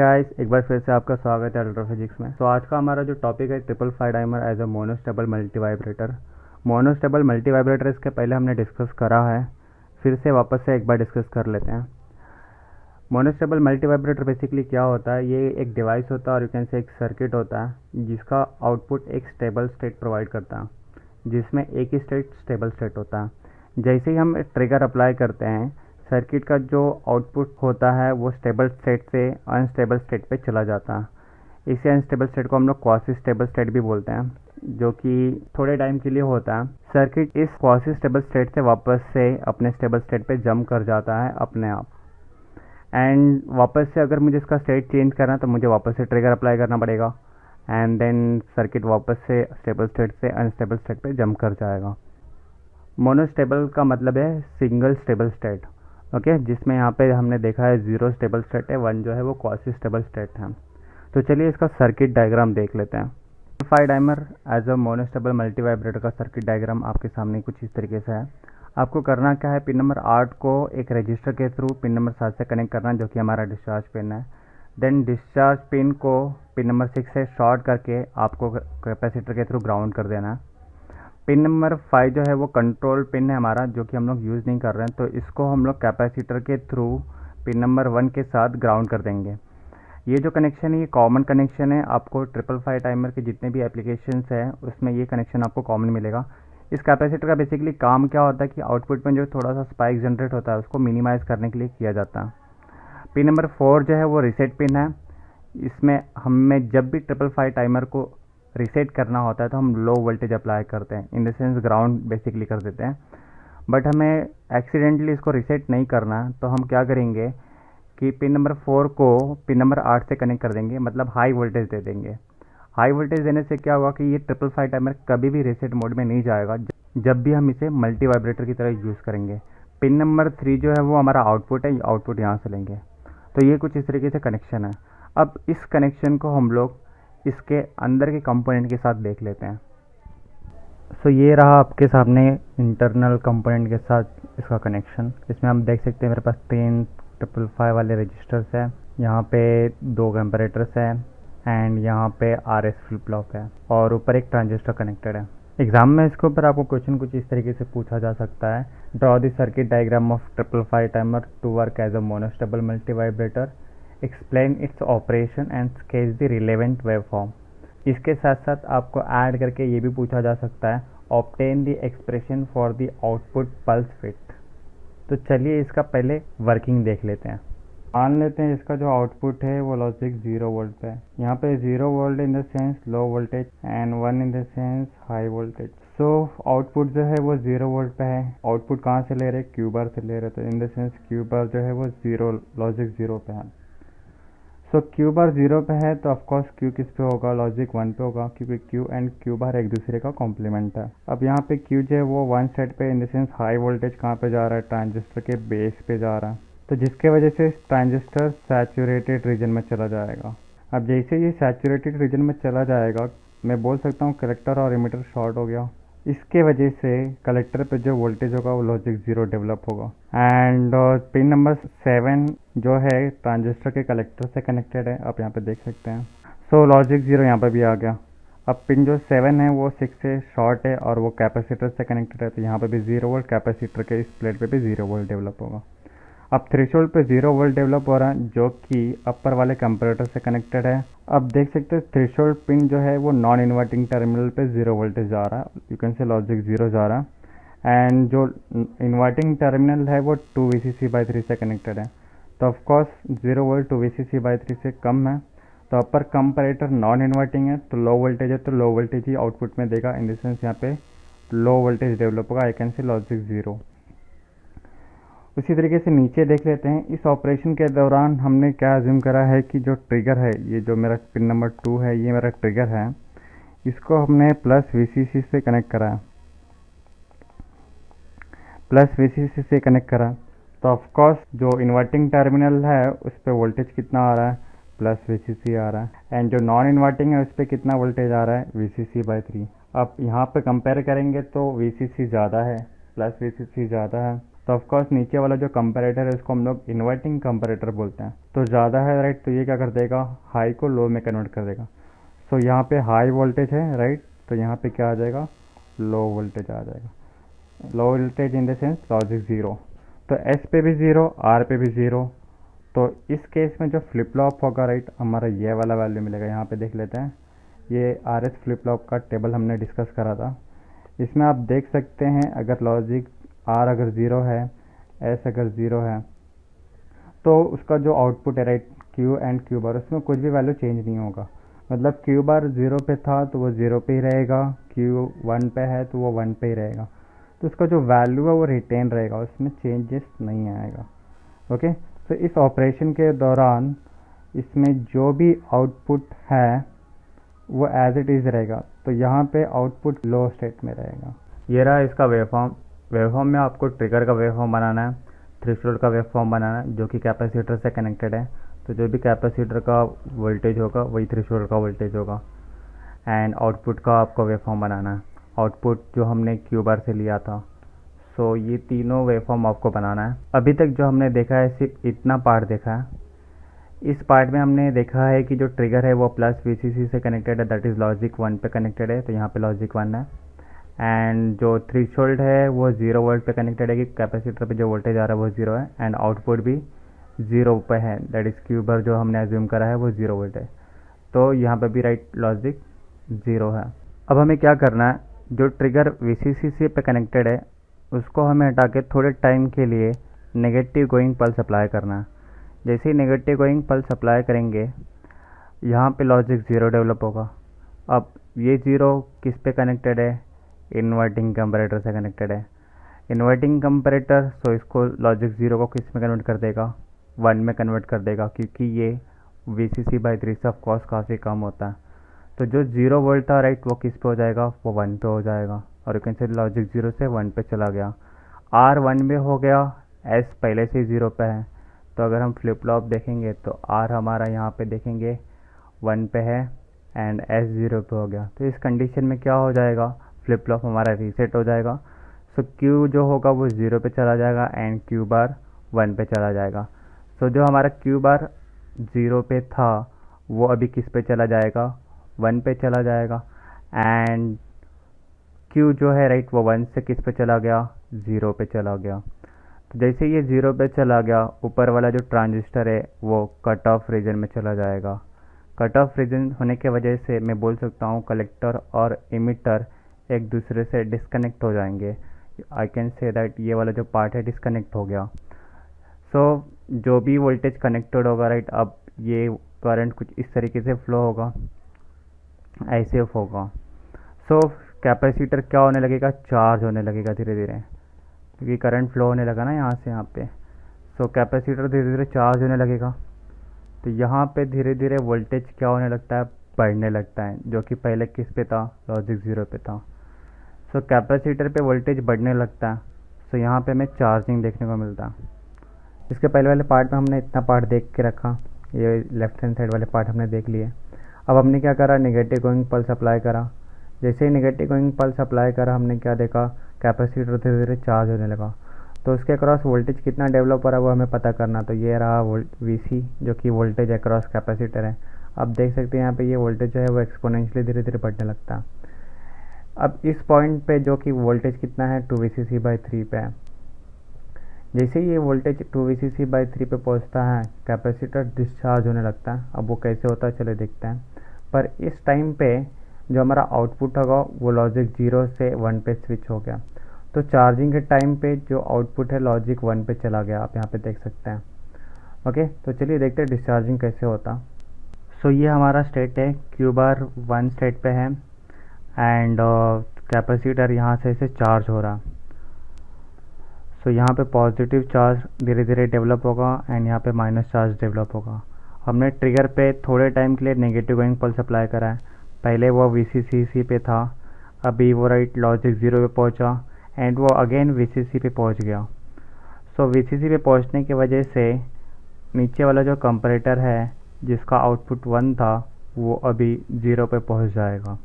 Guys, एक बार फिर से आपका स्वागत है अल्ट्रा फिजिक्स में। तो आज का हमारा जो टॉपिक है triple five timer as a monostable multivibrator. Monostable multivibrator इसके पहले हमने डिस्कस करा है, फिर से वापस से एक बार डिस्कस कर लेते हैं। मोनोस्टेबल मल्टी वाइब्रेटर बेसिकली क्या होता है, ये एक डिवाइस होता है और यू कैन से एक सर्किट होता है जिसका आउटपुट एक स्टेबल स्टेट प्रोवाइड करता है, जिसमें एक ही स्टेबल स्टेट होता है। जैसे ही हम ट्रिगर अप्लाई करते हैं, सर्किट का जो आउटपुट होता है वो स्टेबल स्टेट से अनस्टेबल स्टेट पे चला जाता है। इसी अनस्टेबल स्टेट को हम लोग क्वासी स्टेबल स्टेट भी बोलते हैं, जो कि थोड़े टाइम के लिए होता है। सर्किट इस क्वासी स्टेबल स्टेट से वापस से अपने स्टेबल स्टेट पे जंप कर जाता है अपने आप। एंड वापस से अगर मुझे इसका स्टेट चेंज करना है तो मुझे वापस से ट्रिगर अप्लाई करना पड़ेगा, एंड देन सर्किट वापस से स्टेबल स्टेट से अनस्टेबल स्टेट पे जंप कर जाएगा। मोनोस्टेबल का मतलब है सिंगल स्टेबल स्टेट, ओके, जिसमें यहाँ पे हमने देखा है 0 स्टेबल स्टेट है, 1 जो है वो क्वासी स्टेबल स्टेट है। तो चलिए इसका सर्किट डायग्राम देख लेते हैं। Five timer as a monostable multivibrator का सर्किट डायग्राम आपके सामने कुछ इस तरीके से है। आपको करना क्या है, पिन नंबर 8 को एक रजिस्टर के थ्रू पिन नंबर 7 से कनेक्ट करना, जो कि हमारा डिस्चार्ज पिन है। देन डिस्चार्ज पिन को पिन नंबर 6 से शॉर्ट करके आपको कैपेसिटर के थ्रू ग्राउंड कर देना है। पिन नंबर 5 जो है वो कंट्रोल पिन है हमारा, जो कि हम लोग यूज़ नहीं कर रहे हैं, तो इसको हम लोग कैपेसिटर के थ्रू पिन नंबर 1 के साथ ग्राउंड कर देंगे। ये जो कनेक्शन है ये कॉमन कनेक्शन है, आपको ट्रिपल फाइव टाइमर के जितने भी एप्लीकेशंस हैं उसमें ये कनेक्शन आपको कॉमन मिलेगा। इस कैपेसिटर का बेसिकली काम क्या होता है कि आउटपुट में जो थोड़ा सा स्पाइक जनरेट होता है उसको मिनिमाइज़ करने के लिए किया जाता है। पिन नंबर 4 जो है वो रीसेट पिन है। इसमें हमें जब भी ट्रिपल फाइव टाइमर को रीसेट करना होता है तो हम लो वोल्टेज अप्लाई करते हैं, in the sense ground basically कर देते हैं। बट हमें एक्सीडेंटली इसको रीसेट नहीं करना, तो हम क्या करेंगे कि पिन नंबर 4 को पिन नंबर 8 से कनेक्ट कर देंगे, मतलब हाई वोल्टेज दे देंगे। हाई वोल्टेज देने से क्या होगा कि ये ट्रिपल फाइव टाइमर कभी भी रीसेट मोड में नहीं जाएगा जब भी हम इसे मल्टी वाइब्रेटर की तरह यूज़ करेंगे। पिन नंबर 3 जो है वो हमारा आउटपुट है, आउटपुट यहाँ से लेंगे। तो ये कुछ इस तरीके से कनेक्शन है। अब इस कनेक्शन को हम लोग इसके अंदर के कंपोनेंट के साथ देख लेते हैं। सो ये रहा आपके सामने इंटरनल कंपोनेंट के साथ इसका कनेक्शन। इसमें हम देख सकते हैं मेरे पास 3 ट्रिपल फाइव वाले रजिस्टर्स हैं, यहाँ पे 2 कंपैरेटर्स हैं, एंड यहाँ पे RS फ्लिप फ्लॉप है, और ऊपर एक ट्रांजिस्टर कनेक्टेड है। एग्जाम में इसके ऊपर आपको क्वेश्चन कुछ इस तरीके से पूछा जा सकता है, draw the circuit diagram of triple five timer to work as a monostable multivibrator, explain its operation and sketch the relevant waveform. इसके साथ साथ आपको ऐड करके ये भी पूछा जा सकता है, obtain the expression for the output pulse width. तो चलिए इसका पहले वर्किंग देख लेते हैं। मान लेते हैं इसका जो आउटपुट है वो लॉजिक 0 वोल्ट पे है। यहाँ पे 0 volt in the sense low voltage and 1 in the sense high voltage. So output जो है वो 0 वोल्ट पे है। आउटपुट कहाँ से ले रहे, क्यू बार से ले रहे, तो in the sense Q bar जो है वो 0 लॉजिक 0 पे है। सो क्यू बार 0 पे है तो ऑफकोर्स क्यू किस पे होगा, लॉजिक 1 पे होगा, क्योंकि क्यू एंड क्यू बार एक दूसरे का कॉम्प्लीमेंट है। अब यहाँ पे क्यू जो है वो 1 सेट पे in the sense high voltage कहाँ पे जा रहा है, ट्रांजिस्टर के बेस पे जा रहा है, तो जिसके वजह से ट्रांजिस्टर सैचुरेटेड रीजन में चला जाएगा। अब जैसे ये सैचुरेटेड रीजन में चला जाएगा, मैं बोल सकता हूँ कलेक्टर और इमीटर शॉर्ट हो गया। इसके वजह से कलेक्टर पे जो वोल्टेज होगा वो लॉजिक 0 डेवलप होगा। एंड पिन नंबर 7 जो है ट्रांजिस्टर के कलेक्टर से कनेक्टेड है, आप यहाँ पे देख सकते हैं। सो लॉजिक 0 यहाँ पे भी आ गया। अब पिन जो 7 है वो 6 से शॉर्ट है और वो कैपेसिटर से कनेक्टेड है, तो यहाँ पे भी 0 वोल्ट, कैपेसिटर के इस प्लेट पे भी 0 वोल्ट डेवलप होगा। अब थ्रेशोल्ड पे 0 वोल्ट डेवलप हो रहा है, जो कि अपर वाले कंपैरेटर से कनेक्टेड है। अब देख सकते हैं थ्रेशोल्ड पिन जो है वो नॉन इन्वर्टिंग टर्मिनल पे 0 वोल्टेज जा रहा है, यू कैन से लॉजिक 0 जा रहा है। एंड जो इन्वर्टिंग टर्मिनल है वो 2VCC/3 से कनेक्टेड है, तो ऑफकोर्स 0 वोल्ट 2VCC/3 से कम है, तो अपर कंपैरेटर नॉन इन्वर्टिंग है, तो लो वोल्टेज है, तो लो वोल्टेज ही आउटपुट में देगा। इन द सेंस यहाँ पे लो वोल्टेज डेवलप होगा, आई कैन से लॉजिक 0। उसी तरीके से नीचे देख लेते हैं। इस ऑपरेशन के दौरान हमने क्या अज्यूम करा है कि जो ट्रिगर है, ये जो मेरा पिन नंबर 2 है, ये मेरा ट्रिगर है, इसको हमने प्लस VCC से कनेक्ट करा, प्लस VCC से कनेक्ट करा, तो ऑफकोर्स जो इन्वर्टिंग टर्मिनल है उस पर वोल्टेज कितना आ रहा है, प्लस VCC आ रहा है, एंड जो नॉन इन्वर्टिंग है उस पर कितना वोल्टेज आ रहा है, VCC/3। अब यहाँ पे कंपेयर करेंगे तो VCC ज़्यादा है, प्लस VCC ज़्यादा है, तो तो ऑफकोर्स नीचे वाला जो कंपैरेटर है उसको हम लोग इन्वर्टिंग कंपैरेटर बोलते हैं। तो ज़्यादा है राइट, तो ये क्या कर देगा, हाई को लो में कन्वर्ट कर देगा। सो यहाँ पे हाई वोल्टेज है राइट, तो यहाँ पे क्या आ जाएगा, लो वोल्टेज आ जाएगा। Low voltage in the sense logic zero. तो एस पे भी ज़ीरो, आर पे भी ज़ीरो। तो इस केस में जो फ्लिप फ्लॉप होगा राइट, हमारा ये वाला वैल्यू मिलेगा। यहाँ पे देख लेते हैं, ये आर एस फ्लिप फ्लॉप का टेबल हमने डिस्कस करा था। इसमें आप देख सकते हैं अगर लॉजिक आर अगर ज़ीरो है, एस अगर ज़ीरो है, तो उसका जो आउटपुट है right, Q and Q bar, उसमें कुछ भी वैल्यू चेंज नहीं होगा। मतलब क्यू बार ज़ीरो पे था तो वो ज़ीरो पे ही रहेगा, क्यू वन पे है तो वो वन पे ही रहेगा। तो उसका जो वैल्यू है वो रिटेन रहेगा, उसमें चेंजेस नहीं आएगा। ओके, तो इस ऑपरेशन के दौरान इसमें जो भी आउटपुट है वो एज इट इज़ रहेगा। तो यहाँ पे आउटपुट लो स्टेट में रहेगा। ये रहा इसका वेवफॉर्म। वेवफॉर्म में आपको ट्रिगर का वेवफॉर्म बनाना है, थ्रेशोल्ड का वेवफॉर्म बनाना है जो कि कैपेसिटर से कनेक्टेड है। तो जो भी कैपेसिटर का वोल्टेज होगा वही थ्रेशोल्ड का वोल्टेज होगा। एंड आउटपुट का आपको वेवफॉर्म बनाना है, आउटपुट जो हमने क्यू बार से लिया था। सो ये तीनों वेवफॉर्म आपको बनाना है। अभी तक जो हमने देखा है सिर्फ इतना पार्ट देखा है। इस पार्ट में हमने देखा है कि जो ट्रिगर है वो प्लस वीसीसी से कनेक्टेड है, दैट इज़ लॉजिक 1 पे कनेक्टेड है, तो यहाँ पे लॉजिक 1 है। एंड जो थ्रेशोल्ड है वो 0 वोल्ट पे कनेक्टेड है कि कैपेसिटर पे जो वोल्टेज आ रहा है वो 0 है। एंड आउटपुट भी 0 पे है, दैट इज़ क्यू बार जो हमने एज्यूम करा है वो 0 वोल्ट है। तो यहाँ पे भी राइट लॉजिक 0 है। अब हमें क्या करना है, जो ट्रिगर वीसीसी पे कनेक्टेड है उसको हमें हटा के थोड़े टाइम के लिए नेगेटिव गोइंग पल्स अप्लाई करना है। जैसे ही नेगेटिव गोइंग पल्स अप्लाई करेंगे यहाँ पे लॉजिक 0 डेवलप होगा। अब ये 0 किस पे कनेक्टेड है, इन्वर्टिंग कंपैरेटर से कनेक्टेड है। इन्वर्टिंग कंपैरेटर, सो इसको लॉजिक 0 को किस में कन्वर्ट कर देगा, 1 में कन्वर्ट कर देगा, क्योंकि ये VCC/3 से ऑफ कोर्स काफ़ी कम होता है। तो जो 0 वोल्ट था राइट वो किस पे हो जाएगा, वो 1 पे हो जाएगा। और यू कैन से लॉजिक 0 से 1 पे चला गया। R 1 में हो गया, S पहले से ही 0 पे है। तो अगर हम फ्लिप फ्लॉप देखेंगे तो R हमारा यहाँ पे देखेंगे 1 पे है एंड S 0 पे हो गया। तो इस कंडीशन में क्या हो जाएगा, फ्लिप फ्लॉप हमारा रीसेट हो जाएगा। सो Q जो होगा वो 0 पे चला जाएगा एंड Q बार 1 पे चला जाएगा। सो जो हमारा Q बार 0 पे था वो अभी किस पे चला जाएगा, 1 पे चला जाएगा। एंड Q जो है राइट वो 1 से किस पे चला गया, 0 पे चला गया। तो जैसे ये 0 पे चला गया, ऊपर वाला जो ट्रांजिस्टर है वो कट ऑफ रीजन में चला जाएगा। कट ऑफ रीजन होने के वजह से मैं बोल सकता हूँ कलेक्टर और इमिटर एक दूसरे से डिस्कनेक्ट हो जाएंगे। आई कैन से दैट ये वाला जो पार्ट है डिस्कनेक्ट हो गया। सो जो भी वोल्टेज कनेक्टेड होगा राइट, अब ये करंट कुछ इस तरीके से फ्लो होगा, ऐसे होगा। सो कैपेसिटर क्या होने लगेगा, चार्ज होने लगेगा धीरे धीरे, क्योंकि करंट फ्लो होने लगा ना यहाँ से यहाँ पे। सो कैपेसिटर धीरे धीरे चार्ज होने लगेगा। तो यहाँ पे धीरे धीरे वोल्टेज क्या होने लगता है, बढ़ने लगता है, जो कि पहले किस पे था, लॉजिक 0 पे था। सो कैपेसिटर पे वोल्टेज बढ़ने लगता है। सो यहाँ पे हमें चार्जिंग देखने को मिलता है। इसके पहले वाले पार्ट में हमने इतना पार्ट देख के रखा, ये लेफ्ट हैंड साइड वाले पार्ट हमने देख लिए। अब हमने क्या करा, नेगेटिव गोइंग पल्स अप्लाई करा। जैसे ही नेगेटिव गोइंग पल्स अप्लाई करा हमने क्या देखा, कैपेसिटर धीरे धीरे चार्ज होने लगा। तो उसके अक्रॉस वोल्टेज कितना डेवलप हो रहा है वो हमें पता करना। तो ये रहा VC जो कि वोल्टेज अक्रॉस कैपेसिटर है। अब देख सकते हैं यहाँ पे ये वोल्टेज जो है वो एक्सपोनेंशियली धीरे धीरे बढ़ने लगता है। अब इस पॉइंट पे जो कि वोल्टेज कितना है, 2VCC/3 पे है। जैसे ये वोल्टेज 2VCC/3 पे पहुँचता है, कैपेसिटर डिस्चार्ज होने लगता है। अब वो कैसे होता है चले देखते हैं। पर इस टाइम पे जो हमारा आउटपुट होगा वो लॉजिक 0 से 1 पे स्विच हो गया। तो चार्जिंग के टाइम पे जो आउटपुट है लॉजिक 1 पे चला गया, आप यहाँ पे देख सकते हैं। ओके, तो चलिए देखते हैं डिस्चार्जिंग कैसे होता। सो ये हमारा स्टेट है, Q बार 1 स्टेट पे है एंड कैपेसिटर यहाँ से इसे चार्ज हो रहा। सो यहाँ पे पॉजिटिव चार्ज धीरे धीरे डेवलप होगा एंड यहाँ पे माइनस चार्ज डेवलप होगा। हमने ट्रिगर पे थोड़े टाइम के लिए नेगेटिव गोइंग पल्स अप्लाई करा है। पहले वो VCC पे था, अभी वो राइट लॉजिक 0 पे पहुँचा एंड वो अगेन VCC पे पहुँच गया। सो VCC पे पहुँचने की वजह से नीचे वाला जो कंपैरेटर है जिसका आउटपुट 1 था वो अभी 0 पे पहुँच जाएगा।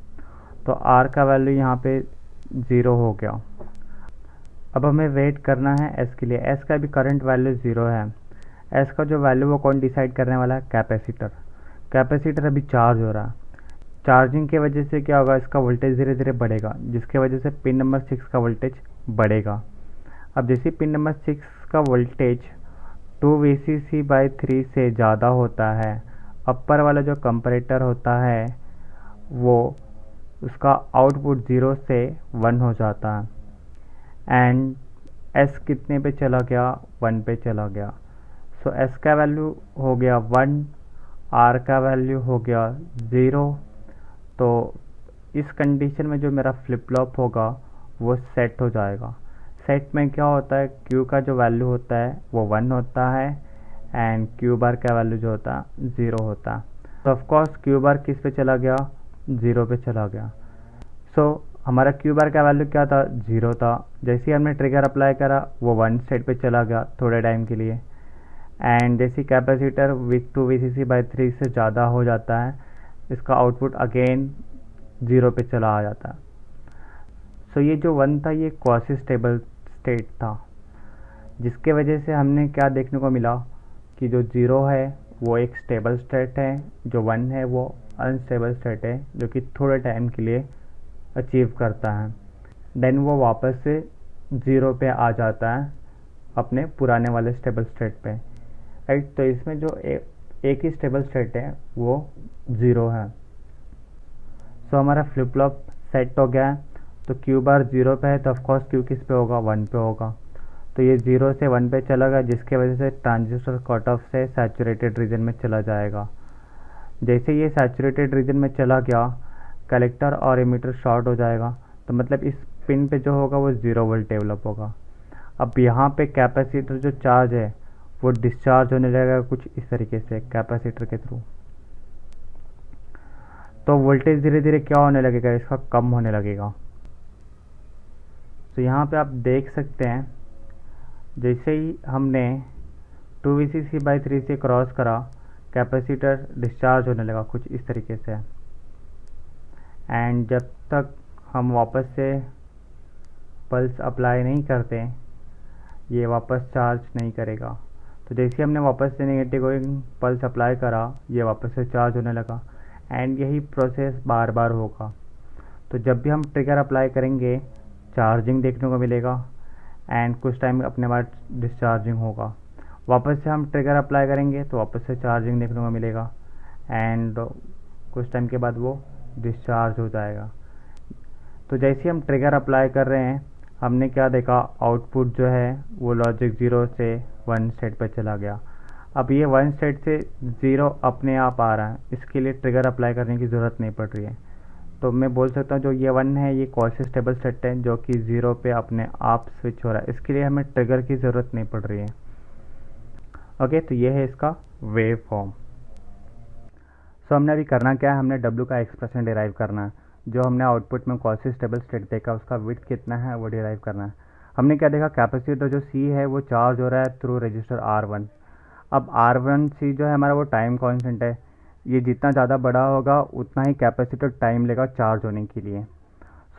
तो R का वैल्यू यहाँ पे 0 हो गया। अब हमें वेट करना है एस के लिए। एस का भी करंट वैल्यू 0 है। एस का जो वैल्यू वो कौन डिसाइड करने वाला है? कैपेसिटर। कैपेसिटर अभी चार्ज हो रहा है। चार्जिंग की वजह से क्या होगा, इसका वोल्टेज धीरे धीरे बढ़ेगा, जिसके वजह से पिन नंबर 6 का वोल्टेज बढ़ेगा। अब जैसे पिन नंबर 6 का वोल्टेज 2 VCC/3 से ज़्यादा होता है, अपर वाला जो कंपैरेटर होता है वो उसका आउटपुट 0 से 1 हो जाता है। एंड एस कितने पे चला गया? 1 पे चला गया। सो एस का वैल्यू हो गया 1, आर का वैल्यू हो गया 0। तो इस कंडीशन में जो मेरा फ्लिप फ्लॉप होगा वो सेट हो जाएगा। सेट में क्या होता है, क्यू का जो वैल्यू होता है वो 1 होता है एंड क्यू बार का वैल्यू जो होता है 0 होता है। तो ऑफकोर्स क्यू बार किस पे चला गया? 0 पे चला गया। सो हमारा क्यू बार का वैल्यू क्या था? 0 था। जैसे ही हमने ट्रिगर अप्लाई करा वो 1 स्टेट पे चला गया थोड़े टाइम के लिए। एंड जैसे कैपेसिटर विथ 2 VCC/3 से ज़्यादा हो जाता है, इसका आउटपुट अगेन 0 पे चला आ जाता है। सो ये जो 1 था ये क्वासी स्टेबल स्टेट था, जिसके वजह से हमने क्या देखने को मिला कि जो 0 है वो एक स्टेबल स्टेट है, जो 1 है वो अनस्टेबल स्टेट है, जो कि थोड़े टाइम के लिए अचीव करता है। देन वो वापस से 0 पे आ जाता है अपने पुराने वाले स्टेबल स्टेट पे, राइट। तो इसमें जो एक ही स्टेबल स्टेट है वो 0 है। सो हमारा फ्लिप फ्लॉप सेट हो गया है। तो क्यू बार 0 पे है तो ऑफकोर्स क्यू किस पे होगा? 1 पे होगा। तो ये 0 से 1 पे चला गया, जिसके वजह से ट्रांजिस्टर कट ऑफ से सैचुरेटेड रीजन में चला जाएगा। जैसे ये सैचुरेटेड रीजन में चला गया, कलेक्टर और एमिटर शॉर्ट हो जाएगा, तो मतलब इस पिन पे जो होगा वो 0 वोल्ट डेवलप होगा। अब यहाँ पे कैपेसिटर जो चार्ज है वो डिस्चार्ज होने लगेगा कुछ इस तरीके से कैपेसिटर के थ्रू। तो वोल्टेज धीरे धीरे क्या होने लगेगा? इसका कम होने लगेगा। तो यहाँ पे आप देख सकते हैं जैसे ही हमने 2 VCC/3 से क्रॉस करा, कैपेसिटर डिस्चार्ज होने लगा कुछ इस तरीके से। एंड जब तक हम वापस से पल्स अप्लाई नहीं करते ये वापस चार्ज नहीं करेगा। तो जैसे हमने वापस से नेगेटिव पल्स अप्लाई करा, ये वापस से चार्ज होने लगा। एंड यही प्रोसेस बार बार होगा। तो जब भी हम ट्रिगर अप्लाई करेंगे चार्जिंग देखने को मिलेगा एंड कुछ टाइम अपने बाद डिस्चार्जिंग होगा। वापस से हम ट्रिगर अप्लाई करेंगे तो वापस से चार्जिंग देखने को मिलेगा एंड कुछ टाइम के बाद वो डिस्चार्ज हो जाएगा। तो जैसे ही हम ट्रिगर अप्लाई कर रहे हैं हमने क्या देखा, आउटपुट जो है वो लॉजिक 0 से 1 स्टेट पर चला गया। अब ये 1 स्टेट से 0 अपने आप आ रहा है, इसके लिए ट्रिगर अप्लाई करने की ज़रूरत नहीं पड़ रही है। तो मैं बोल सकता हूँ जो ये 1 है ये क्वासी स्टेबल स्टेट है जो कि 0 पे अपने आप स्विच हो रहा है, इसके लिए हमें ट्रिगर की ज़रूरत नहीं पड़ रही है। ओके, तो ये है इसका वेव फॉर्म। सो हमने अभी करना क्या है, हमने W का एक्सप्रेशन डिराइव करना है। जो हमने आउटपुट में क्वासी स्टेबल स्टेट देखा उसका विड्थ कितना है वो डिराइव करना है। हमने क्या देखा, कैपेसिटर जो C है वो चार्ज हो रहा है थ्रू रजिस्टर R1। अब R1C जो है हमारा वो टाइम कॉन्स्टेंट है, ये जितना ज़्यादा बड़ा होगा उतना ही कैपेसिटर टाइम लेगा चार्ज होने के लिए।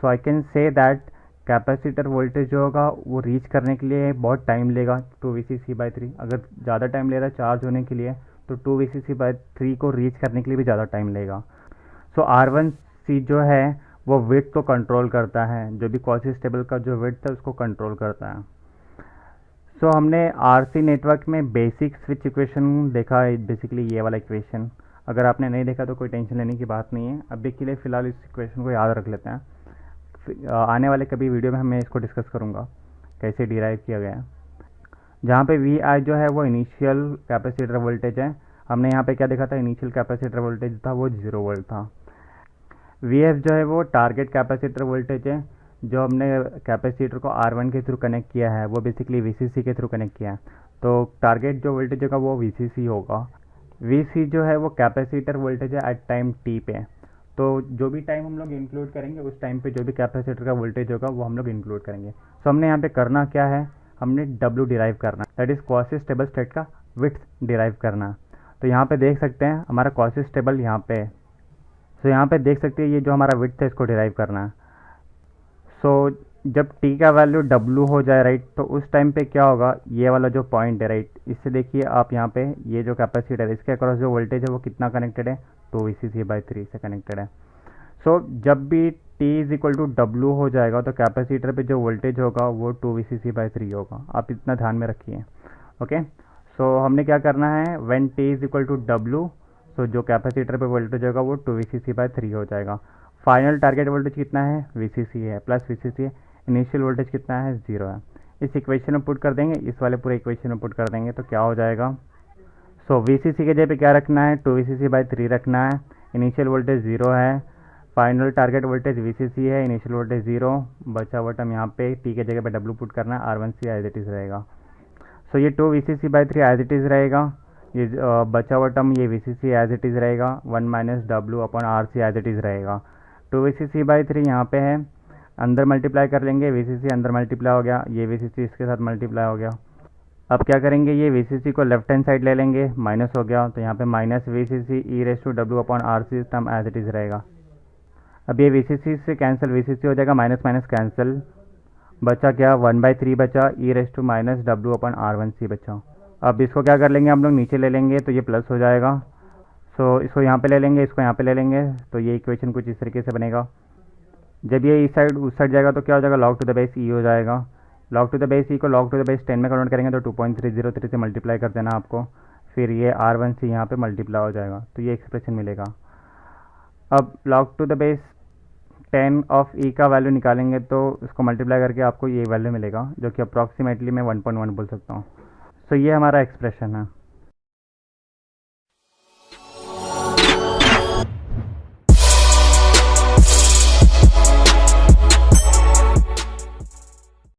So I can say that capacitor voltage जो होगा वो रीच करने के लिए बहुत टाइम लेगा 2 VCC/3। अगर ज़्यादा टाइम ले रहा है चार्ज होने के लिए तो 2 VCC/3 को रीच करने के लिए भी ज़्यादा टाइम लेगा। सो R1C जो है वो विड्थ को कंट्रोल करता है, जो भी क्वासी स्टेबल का जो विड्थ है उसको कंट्रोल करता है। सो हमने RC नेटवर्क में बेसिक स्विच इक्वेशन देखा है, बेसिकली ये वाला इक्वेशन। अगर आपने नहीं देखा तो कोई टेंशन लेने की बात नहीं है, अभी के लिए फ़िलहाल इस इक्वेशन को याद रख लेते हैं। आने वाले कभी वीडियो में मैं इसको डिस्कस करूँगा कैसे डिराइव किया गया है। जहाँ पे VI जो है वो इनिशियल कैपेसिटर वोल्टेज है, हमने यहाँ पे क्या देखा था, इनिशियल कैपेसिटर वोल्टेज था वो 0 वोल्ट था। VF जो है वो टारगेट कैपेसिटर वोल्टेज है, जो हमने कैपेसिटर को R1 के थ्रू कनेक्ट किया है वो बेसिकली VCC के थ्रू कनेक्ट किया है। तो टारगेट जो वोल्टेज होगा वो VCC होगा। VC जो है वो कैपेसिटर वोल्टेज है एट टाइम T पे। तो जो भी टाइम हम लोग इंक्लूड करेंगे उस टाइम पे जो भी कैपेसिटर का वोल्टेज होगा वो हम लोग इंक्लूड करेंगे। सो हमने यहाँ पे करना क्या है, हमने W डिराइव करना, that is quasi stable state का विड्थ डिराइव करना। तो यहाँ पे देख सकते हैं हमारा क्वासी स्टेबल यहाँ पे। सो यहाँ पे देख सकते हैं ये जो हमारा विड्थ है इसको डिराइव करना है। सो जब t का वैल्यू w हो जाए राइट, तो उस टाइम पे क्या होगा, ये वाला जो पॉइंट है राइट, इससे देखिए आप यहाँ पे ये जो कैपेसिटर है इसके अक्रॉस जो वोल्टेज है वो कितना कनेक्टेड है, 2 VCC/3 से कनेक्टेड है। सो जब भी t is equal to W हो जाएगा तो कैपेसिटर पे जो वोल्टेज होगा वो 2 VCC/3 होगा, आप इतना ध्यान में रखिए। ओके, सो हमने क्या करना है, when t is equal to W, so जो कैपेसिटर पे वोल्टेज होगा वो 2 VCC/3 हो जाएगा। फाइनल टारगेट वोल्टेज कितना है, VCC है प्लस VCC है, इनिशियल वोल्टेज कितना है, 0 है। इस इक्वेशन में पुट कर देंगे, इस वाले पूरे इक्वेशन में पुट कर देंगे तो क्या हो जाएगा, सो VCC के जगह पे क्या रखना है, 2 VCC/3 रखना है, इनिशियल वोल्टेज 0 है, फाइनल टारगेट वोल्टेज VCC है, इनिशियल वोल्टेज 0, बचा हुआ टर्म यहाँ पे t के जगह पे w पुट करना है, R1C एज इट इज़ रहेगा। सो ये 2 VCC/3 एज इट इज़ रहेगा, ये बचा हुआ टर्म ये VCC एज इट इज़ रहेगा, 1 - W/RC एज इट इज़ रहेगा। 2 VCC/3 यहाँ पे है, अंदर मल्टीप्लाई कर लेंगे, VCC अंदर मल्टीप्लाई हो गया, ये VCC इसके साथ मल्टीप्लाई हो गया। अब क्या करेंगे, ये VCC को लेफ्ट हैंड साइड ले लेंगे, माइनस हो गया तो यहाँ पे -VCC e⁻W/RC term as it is रहेगा। अब ये VCC से कैंसिल, VCC हो जाएगा, माइनस माइनस कैंसिल, बचा क्या, 1/3 बचा, e⁻W/R1C बचा। अब इसको क्या कर लेंगे हम लोग, नीचे ले लेंगे तो ये प्लस हो जाएगा। सो इसको यहाँ पे ले लेंगे, इसको यहाँ पे ले लेंगे, तो ये इक्वेशन कुछ इस तरीके से बनेगा। जब ये इस साइड उस साइड जाएगा तो क्या हो जाएगा, log to the base e हो जाएगा। log to the base e को log टू द बेस 10 में कन्वर्ट करेंगे तो 2.303 से मल्टीप्लाई कर देना आपको, फिर ये R1C यहाँ पे मल्टीप्लाई हो जाएगा तो ये एक्सप्रेशन मिलेगा। अब log to the base 10 of e का वैल्यू निकालेंगे तो इसको मल्टीप्लाई करके आपको ये वैल्यू मिलेगा, जो कि अप्रॉक्सीमेटली मैं 1.1 बोल सकता हूँ। सो ये हमारा एक्सप्रेशन है।